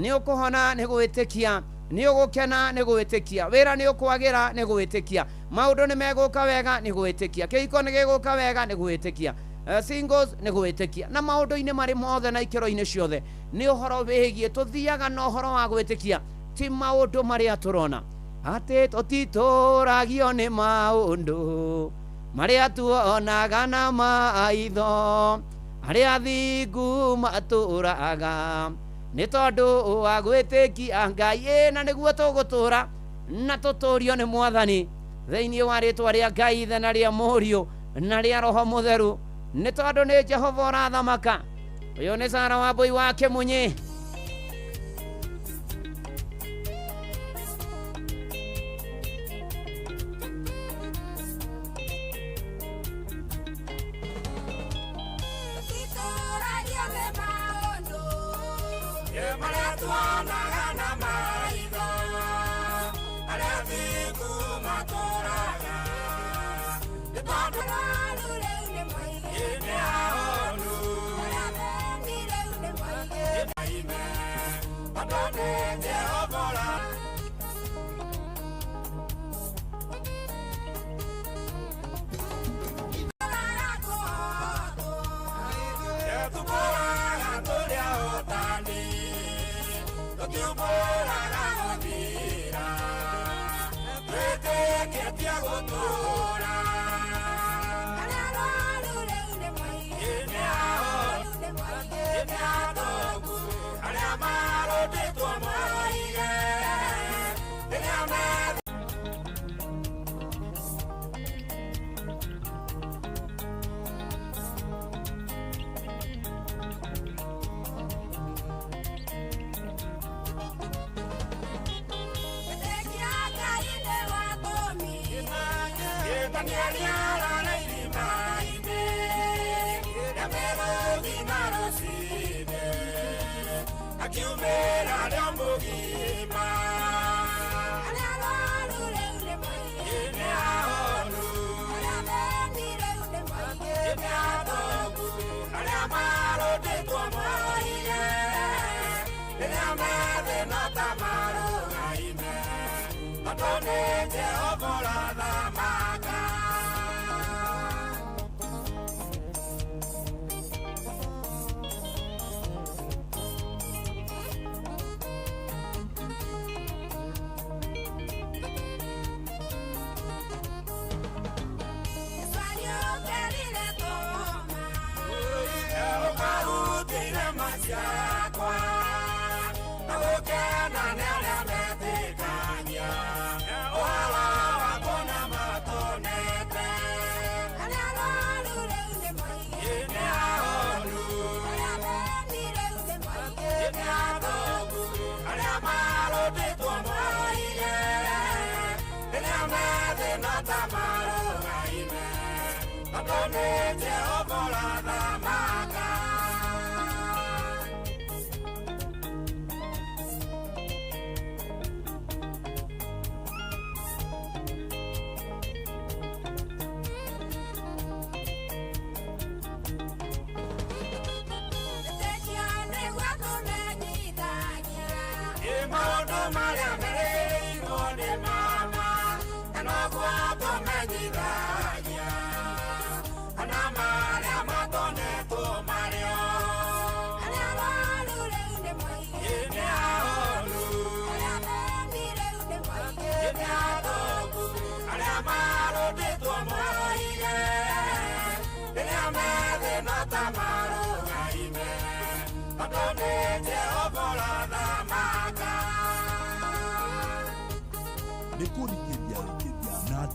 nĩ ũkũhona, nĩ gwĩtĩkia nĩ ũgũkena, nĩ gwĩtĩkia wĩra nĩ ũkwagĩra, nĩ gwĩtĩkia maũndũ nĩ megũka wega, nĩ gwĩtĩkia kĩhiko nĩ gĩgũka wega, nĩ gwĩtĩkia singles nĩ gwĩtĩkia na maũndũ-inĩ marĩ mothe na ikĩro-inĩ ciothe nĩ ũhoro wĩgiĩ tũthiaga na ũhoro wa gwĩtĩkia, ti maũndũ marĩa tũrona atĩ tũtitũragio nĩ maũndũ marĩa tuonaga na maitho, arĩa athingu matũraga nĩ tondũ wa gwĩtĩkia Ngai, na nĩguo tũgũtũra na tũtũrio nĩ Mwathani thĩinĩ wa rĩtwa rĩa Ngai Ithe na rĩa Mũriũ na rĩa Roho Mũtheru, nĩ tondũ nĩ Jehova ũrathamaka. Ũyũ nĩ Sara Wambui wa Kĩmunyi.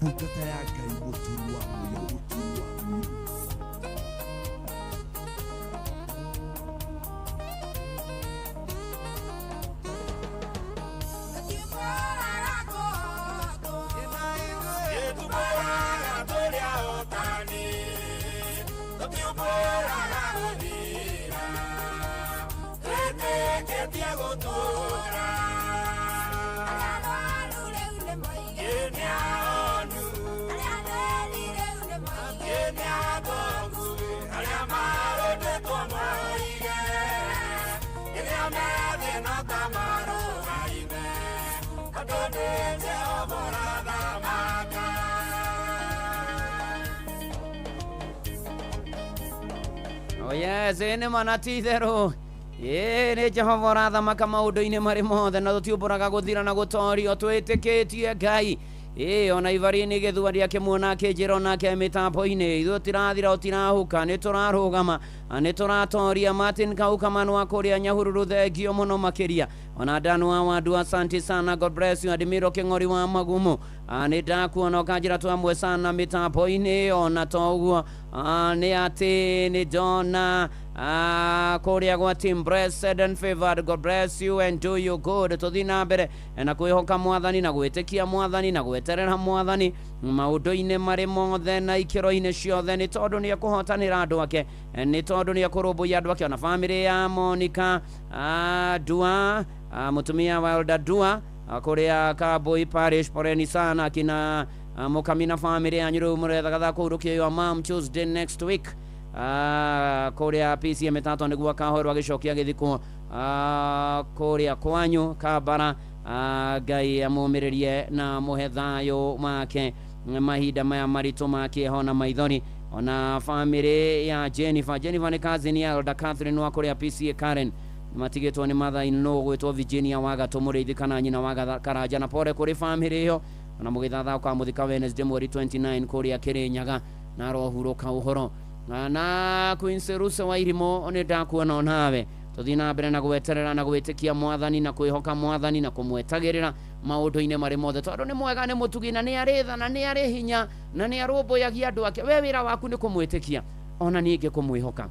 ndungata ya Ngai mũturu wa muoyo. Oh yes, ene manati theru. Ene Jehova rathamaka maundu-ini mari mothe na tutiumburaga guthira na gutorio twitikitie Ngai. Ona ivari-ini githua riake muona akinjira nake mitambo-ini ithuĩ tirathira tirahuka nĩ tũrarũgama nĩ tũratoria Martin Kaukamanu wa kũrĩa Nyahururu thengio mũno makĩria ona Danu wa Wandu asante sana, God bless you. Adimiro Kĩng'ori wa Magumu nĩ ndakuona ũkanjĩra twamwe sana mitambo-ini ona toguo nĩ atĩ nĩ ndona kũrĩa gwa team blessed and favored. God bless you and do you good. Tũthiĩ na mbere na kwĩhoka Mwathani na gwĩtĩkia Mwathani na gweterera Mwathani maũndũ-inĩ marĩ mothe na ikĩro-inĩ ciothe nĩ tondũ nĩ ekũhotanĩra andũ ake, nĩ tondũ nĩ ekũrũmbũiya andũ ake ona family ya Monica Dua mutumia wa Elda Dua kũrĩa Kaboi Parish. Poreni sana akina Mũkamina family yanyu rĩu mũrethaga kũhurũkia your mom Tuesday next week kũrĩa PCM tatu nĩguo akahoerwo agĩcokia gĩthiko kũrĩa kwanyu Kabara. Ngai amũmĩrĩrie na mũhe thayũ make mahinda maya maritũ makĩeho na maithori. Ona family ya Jennifer nĩ cousin ya Elda Catherine wa kũrĩa PCA Karen matigĩtwo nĩ mother-in-law gwĩtwo Virginia wa Gatũ Mũrĩithi kana nyina wa Karanja, na pore kũrĩ family ĩyo ona mũgĩthatha ũkamũthika Wednesday mweri 29 kũrĩa Kĩrĩnyaga na rohurũka ũhoro na Queen Seruse wa Irimo nĩ ndakuona onawe. Tũthiĩ na mbere na gweterera na gwĩtĩkia Mwathani na kwĩhoka Mwathani na kũmwetagĩrĩra maũndũ-inĩ marĩ mothe tondũ nĩ mwega nĩ mũtugi na nĩ arĩ tha na nĩ arĩ hinya na nĩ arũmbũyagia andũ ake. We wĩra waku nĩ kũmwĩtĩkia ona ningĩ kũmwĩhoka.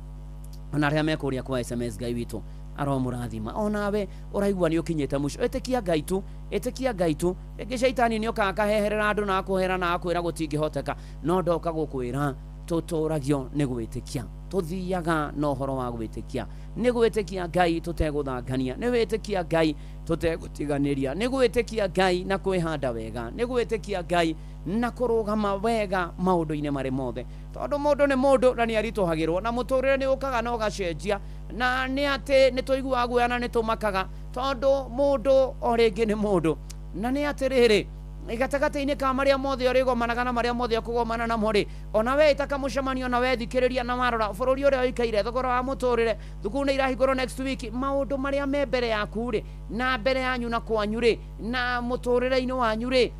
Ona arĩa mekũrĩa kwa SMS Ngai witũ aromũrathima. Onawe ũraigua nĩ ũkinyĩte mũico, ĩtĩkia Ngai tu, ĩtĩkia Ngai tu. Rĩngĩ shaitani nĩ okaga akaheherera andũ na akũhera na akwĩra gũtingĩhoteka, no ndoka gũkwĩra tũtũragio nĩ gwĩtĩkia, tũthiaga na ũhoro wa gwĩtĩkia. Nĩ gwĩtĩkia Ngai tũtegũthangania, nĩ gwĩtĩkia Ngai tũtegũtiganĩria, nĩ gwĩtĩkia Ngai na kwĩhanda wega, nĩ gwĩtĩkia Ngai na kũrũgama wega maũndũ-inĩ marĩ mothe tondũ mũndũ nĩ mũndũ na nĩ aritũhagĩrwo na mũtũrĩre nĩ ũkaga na ũgacenjia na nĩ atĩ nĩ tũiguaga guoya na nĩ tũmakaga tondũ mũndũ o rĩngĩ nĩ mũndũ na nĩ atĩrĩrĩ gatagatĩ-inĩ ka marĩa mothe ũrĩgomanaga na marĩa mothe ũkũgomana namo rĩ, ona we ĩtaka mũcemanio na wethikĩrĩria na warora bũrũri ũrĩa ũikaire thogora wa mũtũrĩre, thukuru nĩ irahingũrwo next week, maũndũ marĩa me mbere yaku rĩ na mbere yanyu na kwanyu rĩ na mũtũrĩre-inĩ wanyu rĩ.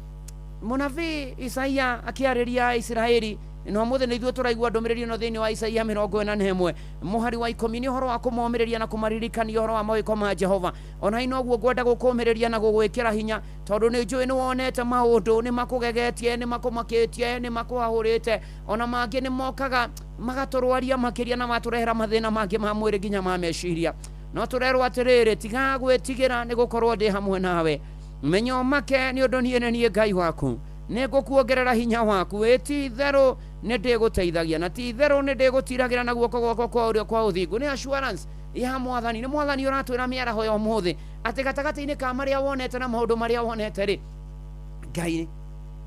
Mũnabii Isaia akĩarĩria Israeli no mũthĩ nĩ ithuĩ tũraigua ndũmĩrĩri ĩno thĩinĩ wa Isaia 41 mũhari wa 10 nĩ ũhoro wa kũmomĩrĩria na kũmaririkania ũhoro wa mawĩko ma Jehova. Ona inoguo ngwenda gũkũmĩrĩria na gũgwĩkĩra hinya tondũ nĩ njũĩ nĩ wonete maũndũ nĩ makũgegetie, nĩ makũmakĩtie, nĩ makũhahũrĩte, ona mangĩ nĩ mokaga magatũrwaria makĩria na matũrehera mathĩna mangĩ ma mwĩrĩ nginya ma meciria. No tũrerwo atĩrĩrĩ, tiga gwĩtigĩra nĩ gũkorwo ndĩ hamwe nawe. Menya ũmake nĩ ũndũ niĩ nĩ Ngai waku, nĩ ngũkuongerera hinya waku, ti-itherũ nĩ ndĩgũteithagia na ti-itherũ nĩ ndĩgũtiragĩra na guoko gwakwa kwa ũrĩo kwa ũthingu. Nĩ assurance ya Mwathani, nĩ Mwathani ũratwĩra mĩaraho ya ũmũthĩ atĩ gatagatĩ-inĩ ka marĩa wonete na maũndũ marĩa wonete rĩ, Ngai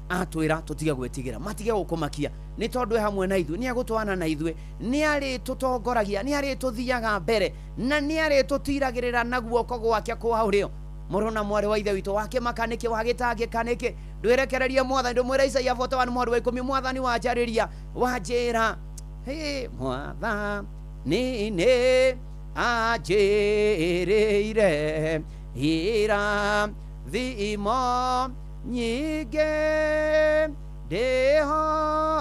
atwĩra tũtige gwĩtigĩra, matige gũkũmakia nĩ tondũ hamwe na ithuĩ, nĩ agũtwana na ithuĩ, nĩ arĩ tũtongoragia, nĩ arĩ tũthiaga mbere na nĩ arĩ tũtiragĩrĩra na guoko gwake kwa ũrĩo. Mũrũ na mwarĩ wa ithe witũ wa kĩmakanĩke wa gĩtangĩkanĩke ndwĩrekererie Mwathani, ndũmwĩra Isaia 41 mweri wa 10 Mwathani wanjarĩria wanjĩra Mwathani nĩ anjĩrĩire irathimo nyingĩ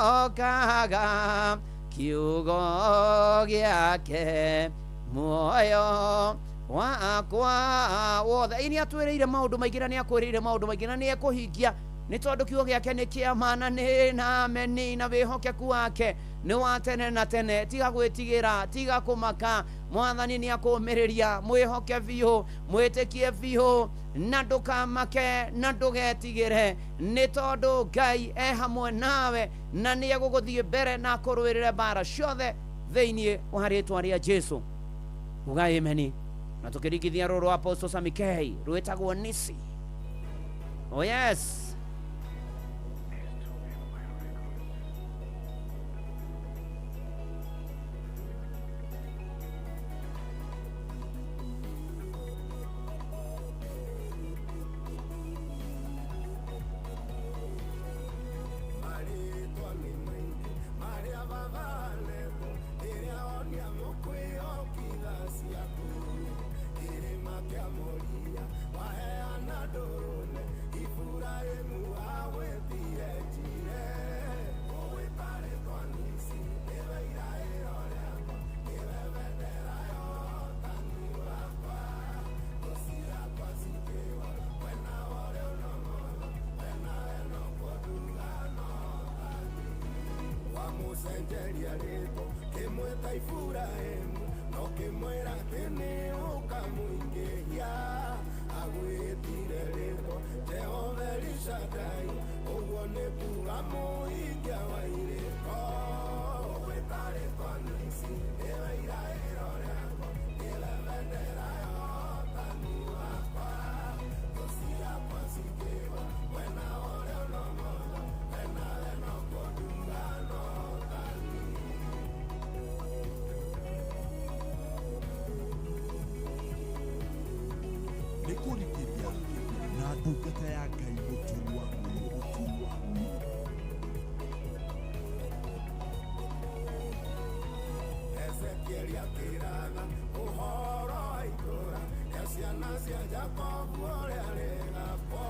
ndĩhokaga kiugo gĩake muoyo wakwa wothe. Nĩ atwĩrĩire maũndũ maingĩ na nĩ akwĩrĩire maũndũ maingĩ na nĩ ekũhingia nĩ tondũ kiugo gĩake nĩ kĩama na nĩ na ameni na wĩhokeku wake nĩ wa tene na tene. Tiga gwĩtigĩra, tiga kũmaka, Mwathani nĩ akũmĩrĩria, mwĩhoke biũ, mwĩtĩkie biũ na ndũkamake na ndũgetigĩre nĩ tondũ Ngai e hamwe nawe na nĩ egũgũthiĩ mbere na kũrũĩrĩre mbara ciothe thĩinĩ wa rĩtwa rĩa Jesu. Uga ameni. Na tukirigithia rũrũ Apostle Sami K rwĩtagwo Nisi. Oh yes. Senteria leto, que mueta y furaemu, no que muera teneo camuingeya, agüetire leto, Jehová Elishadai, uone pugamo y que awaireko, wetare con Nisi, eva ira eroreako, ela vendera yota ni wapa, tosia pasikewa, buena ore no mono, buena de no podunga no. Nĩkũrikĩria na ndungata ya Ngai mũturwa Ezekiel akĩratha ũhoro wa itũũra rĩa ciana cia Jakobu ũrĩa rĩgakwo,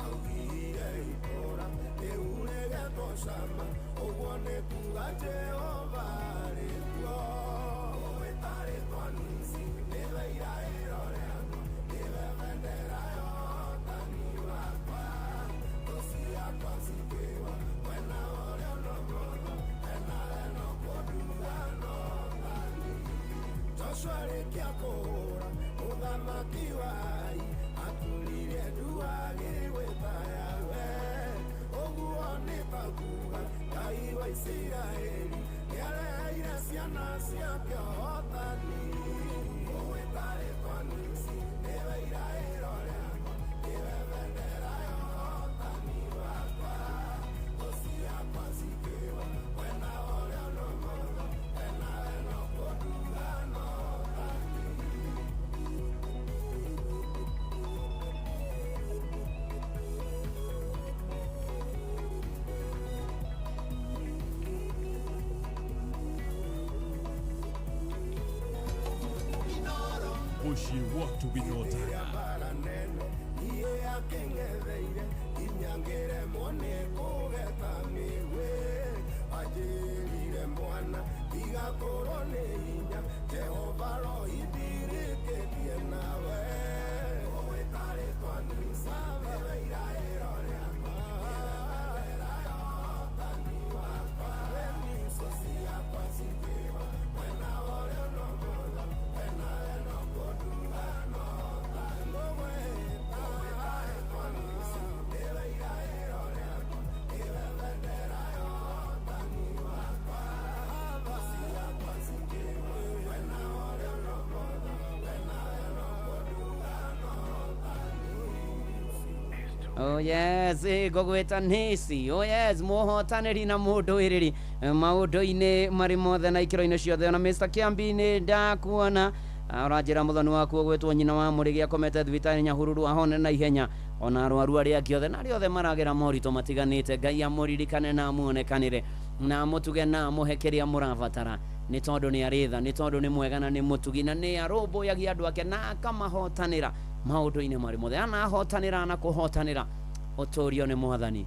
augire itũũra rĩu rĩgetwo Shama, ũguo nĩ kuuga Jehova rĩkuo. Wĩtarĩtwo Nisi, nĩwe iraĩro rĩakwa, nĩwe bendera ya ũhotani wakwa, thũ ciakwa cikĩgwa mwena ũrĩa no mũno, mwena ĩno kũnduga no thani. Joshua arĩkia kũhũra mũthamaki wa Ai, atũrire nduagi gwĩta Yawe, ũguo nĩ ta kuuga Ngai wa Isiraeli nĩareheire ciana ciake ũhotani. Gwĩtarĩtwo Nisi, nĩwe iraĩro rĩakwa, nĩwe bendera ya ũhotani wakwa, thũ ciakwa cikĩgwa mwena ũrĩa no mũno, mwena ĩno kũnduga no thani. Mũciĩ gwatu Binotana. Iye akĩng'etheire inyangĩremwo nĩ kũgeta mĩgwĩ, anjĩrire mwana igakorwo nĩ hinya, Jehova rohithirĩkĩtie nawe. Wĩtarĩtwo Nisi, nĩwe iraĩro rĩakwa, bendera ya ũhotani wakwa, thũ ciakwa cikĩgwa mwena ũrĩa no mũno, mwena ĩno kũnduga no thani. Wĩtarĩtwo Nisi, nĩwe iraĩro rĩakwa, nĩwe bendera ya ũhotani wakwa, thũ ciakwa cikĩgwa mwena ũrĩa no mũno, mwena ĩno kũnduga no thani. Oh yes, ngũgwĩta Nisi. Oh yes, mũhotanĩri na mũndũĩrĩri maũndũ-inĩ marĩ mothe na ikĩro-inĩ ciothe. Ona Mr. Kiambi nĩ ndakuona ũranjĩra mũthoni waku ũgwĩtwo nyina wa mũrĩgĩ akomete thibitarĩ Nyahururu ahone na ihenya, ona arwaru arĩa angĩ othe na arĩa othe maragera moritũ matiganĩte. Ngai amũririkane na amuonekanĩre na amũtuge na amũhe kĩrĩa mũrabatara, nĩ tondũ nĩ arĩ tha, nĩ tondũ nĩ mwega na nĩ mũtugi na nĩ arũmbũyagia andũ ake na akamahotanĩra maũndũ-inĩ marĩ mothe. Anahotanĩra na kũhotanĩra, ũtũũrio nĩ Mwathani,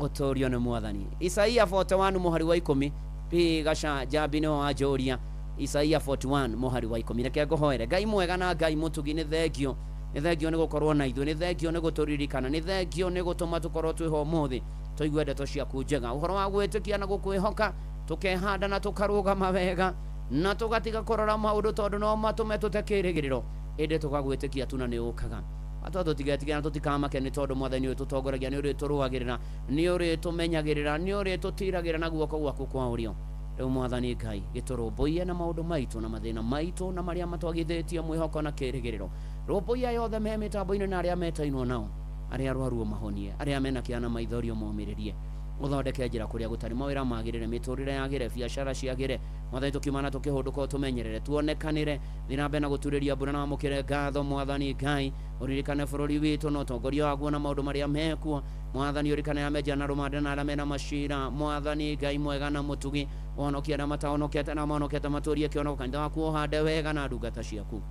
ũtũũrio nĩ Mwathani. Isaia 41 mũhari wa 10 pi gaca Jambi nĩ wanjũria. Isaia 41 mũhari wa 10. Reke ngũhoere. Ngai mwega na Ngai mũtugi, nĩ thengio, nĩ thengio nĩ gũkorwo na ithuĩ, nĩ thengio nĩ gũtũririkana, nĩ thengio nĩ gũtũma tũkorwo twĩho ũmũthĩ tũigue ndeto ciaku njega, ũhoro wa gwĩtĩkia na gũkwĩhoka, tũkehanda na tũkarũgama wega na tũgatiga kũrora maũndũ tondũ no matũme tũte kĩĩrĩgĩrĩro, ĩndĩ tũgagwĩtĩkia tu na nĩ ũkaga. Atwa tũtigetigĩra na tũtikamake nĩ tondũ Mwathani ũyũ tũtongoragia, nĩ ũrĩ tũrũagĩrĩra, nĩ ũrĩ tũmenyagĩrĩra, nĩ ũrĩ tũtiragĩra na guoko gwaku kwa ũrĩo. riu mwathani Ngai giturumbuie na maundu maitu na mathina maitu na maria matwagithetie mwihoko na kirigiriro rumbuia yothe me mitambo-ini na aria metainwo nao aria arwaru mahonie aria mena kiana maithorio momiririe uthondeke njira kuria gutari mawira magirire miturire yagire biacara ciagire mwathani tukiumana tukihunduka tumenyerere tuonekanire thirambe na guturiria mbura na mukire ngatho mwathani Ngai uririkane bururi witu no tongoria waguo na maundu maria mekuo mwathani uririkane ameja na rumande na aria mena mashira mwathani Ngai mwega na mutugi wonokia na mataonokete na monokete maturie kiono kanitha waku uhande wega na ndungata ciaku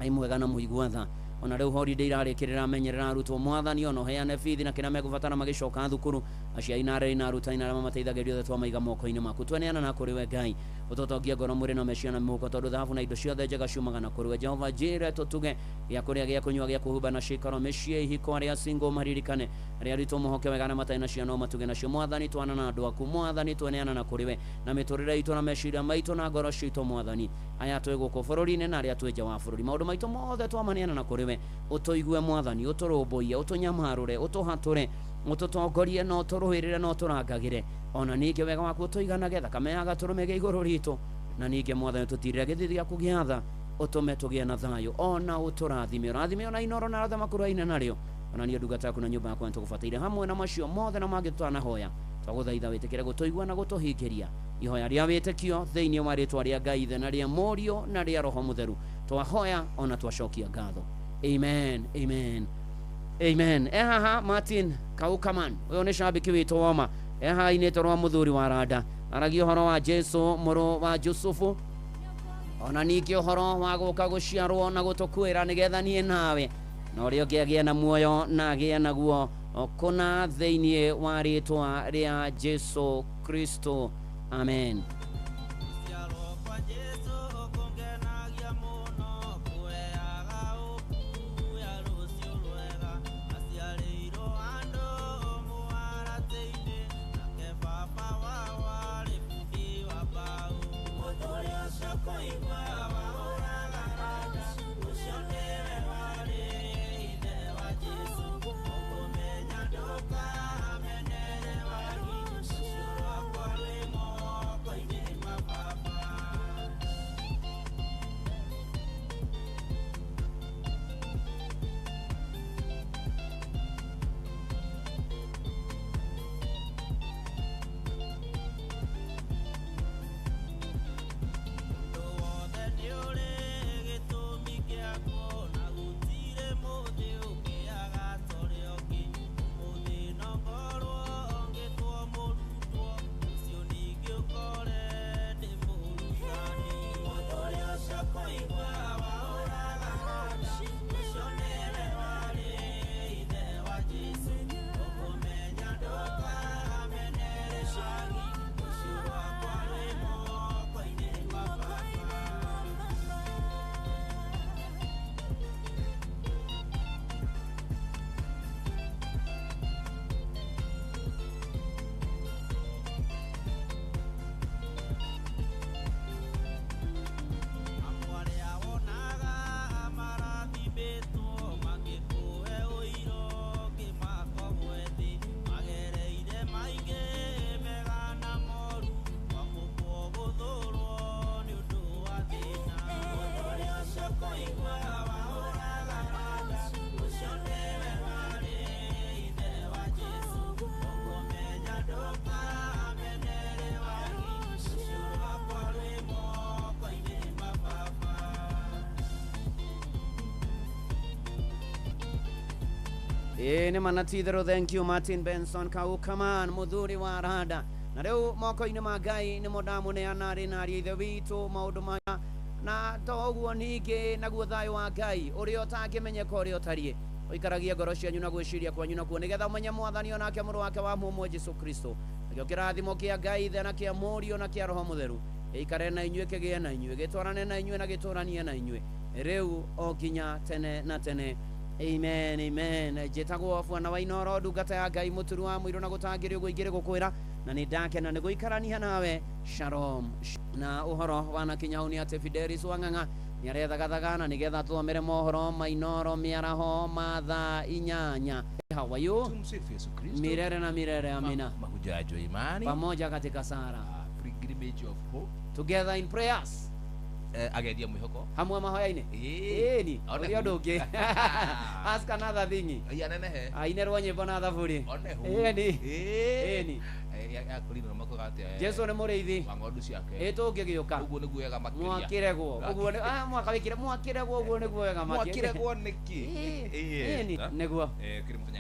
ai mwega na muigua tha ona riu holiday irarikirira amenyerera arutwo mwathani ono heane bithi na kina megubatara magicoka thukuru aciari na areri na arutani na mateithagiria othe twamaiga moko-ini maku tweneana na kuri we Ngai utotongia ngoro mwiri na meciria na mihuko tondu thahabu na indo ciothe njega ciumaga na kuri we Jehova njire tutuge gia kuria gia kunyua gia kuhumba na cikaro micii ihiko aria single maririkane aria aritwo muhoke wega na matai na ciana matuge nacio mwathani twana na andu aku mwathani tweneana na kuri we na miturire itu na meciria maitu na ngoro citu mwathani aya twi guku bururi-ini na aria twi nja wa bururi maundu maitu mothe twamaniana na kuri we utuigue mwathani uturumbuie utunyamarure utuhature ututongorie no turuhirire no turangagire ona ninge wega waku utuiganage thakame ya gaturume iguru ritu na ninge mwathani tutirire githithi giaku giatha utume tugie na thayu ona uturathime ona inoro na rathama kuraine nario ona ni ndungata yaku na nyumba yakwa ntukubataire hamwe na macio mothe na mangĩ twanahooya twaguthaitha witikire gutuigua na gutuhingiria ihoya ria witikio thiini wa ritwa ria Ngai ithe na ria Murio na ria Roho Mutheru twahoya ona twacokia ngatho amen amen amen ehaha Martin Kaukaman uyo ni shabiki witu woma eha inito rwa muthuri wa rada aragio horo wa Jesu muru wa Jusufu ona niki horo wa guka guciarwo na gutukwira nigetha nie nawe no rio ngiagia na muoyo na agia naguo kuna thiini wa ritwa ria Jesu Kristo amen. Ni manatithero thank you Martin Benson Kaukaman muthuri wa rada na riu moko-ini ma Ngai ni mudamu ne anari na ri ithe witu maundu maya na toguo ningi naguo thayu wa Ngai uria utangimenyeka uria utarie uikaragia ngoro cianyu na gwiciria kwanyu na kuo nigetha umenye mwathani onake muru wake wa muomo Jesu Kristo nakio kirathimo kia Ngai ithe na kia Murio na kia Roho Mutheru ikare na inyue kigie na inyue gitwarane na inyue na gituranie na inyue riu o nginya tene na tene amen amen. Jetagwo fwana wa inoro ndungata ya Ngai muturu wa mwiro na gutangirio guingire gukwira na ni ndakena ni guikarania nawe shalom na uhoro wana kinyauni ate Fidelis Wang'ang'a ni arethagathaga nigetha tuomere mohoro mainoro miaraho mathaa 8. How are you? Tumsifu Yesu Kristo. Milele na milele amina. Mahujaji wa imani pamoja katika sara. image of hope. Together in prayers. Agedia mwihoko. Hamwe mahoya-inĩ. Ĩni. Ũrĩa ũndũ ũngĩ. Ask another thing. Yanenehe. Ainerwo nyĩmbo na thaburi. Onehu. Ĩni. Ĩni. Ya kũrina mako gate. Jesu nĩ mũrĩithi. Wa ng'ondu ciake. Ĩtũngĩgĩũka. Ũguo nĩguo wega makĩria. Mwakiregwo. Ũguo nĩ mwaka wĩkire mwakiregwo ũguo nĩguo wega makĩria. Mwakiregwo nĩkĩ? Ĩni. Nĩguo. Kĩrĩ mũthenya